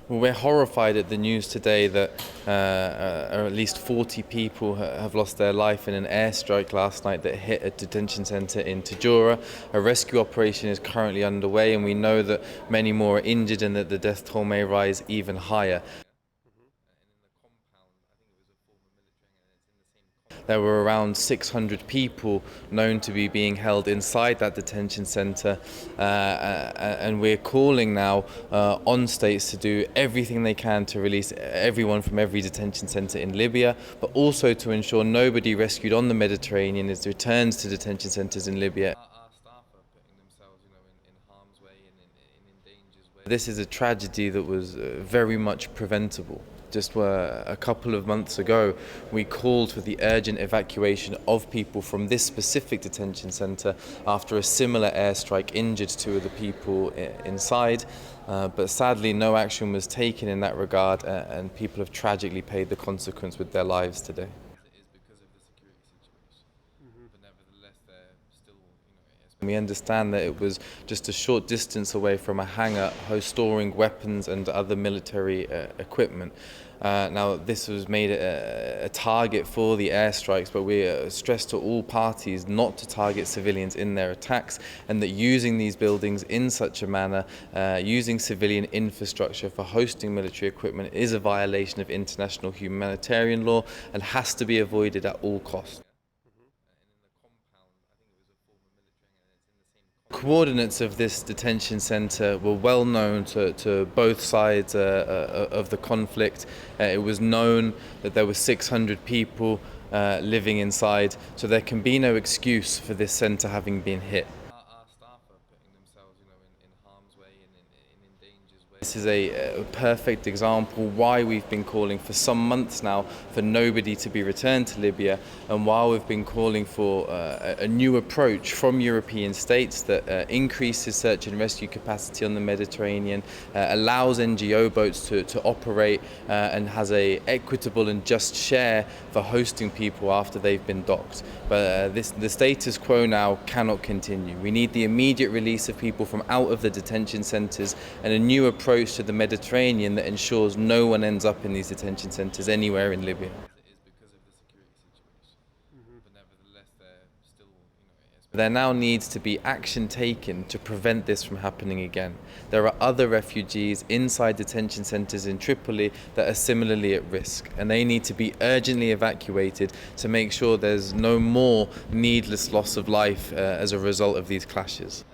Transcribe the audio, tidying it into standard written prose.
Well, we're horrified at the news today that at least 40 people have lost their life in an airstrike last night that hit a detention centre in Tajoura. A rescue operation is currently underway, and we know that many more are injured and that the death toll may rise even higher. There were around 600 people known to be being held inside that detention centre, and we're calling now on states to do everything they can to release everyone from every detention centre in Libya, but also to ensure nobody rescued on the Mediterranean is returned to detention centres in Libya. This is a tragedy that was very much preventable. Just a couple of months ago, we called for the urgent evacuation of people from this specific detention centre after a similar airstrike injured two of the people inside. But sadly, no action was taken in that regard, and people have tragically paid the consequence with their lives today. We understand that it was just a short distance away from a hangar storing weapons and other military equipment. Now, this was made a target for the airstrikes, but we stress to all parties not to target civilians in their attacks, and that using these buildings in such a manner, using civilian infrastructure for hosting military equipment, is a violation of international humanitarian law and has to be avoided at all costs. Coordinates of this detention centre were well known to both sides of the conflict. It was known that there were 600 people living inside, so there can be no excuse for this centre having been hit. This is a perfect example why we've been calling for some months now for nobody to be returned to Libya, and while we've been calling for a new approach from European states that increases search and rescue capacity on the Mediterranean, allows NGO boats to operate, and has a equitable and just share for hosting people after they've been docked. But the status quo now cannot continue. We need the immediate release of people from out of the detention centres and a new approach to the Mediterranean that ensures no one ends up in these detention centres anywhere in Libya. There now needs to be action taken to prevent this from happening again. There are other refugees inside detention centres in Tripoli that are similarly at risk, and they need to be urgently evacuated to make sure there's no more needless loss of life as a result of these clashes.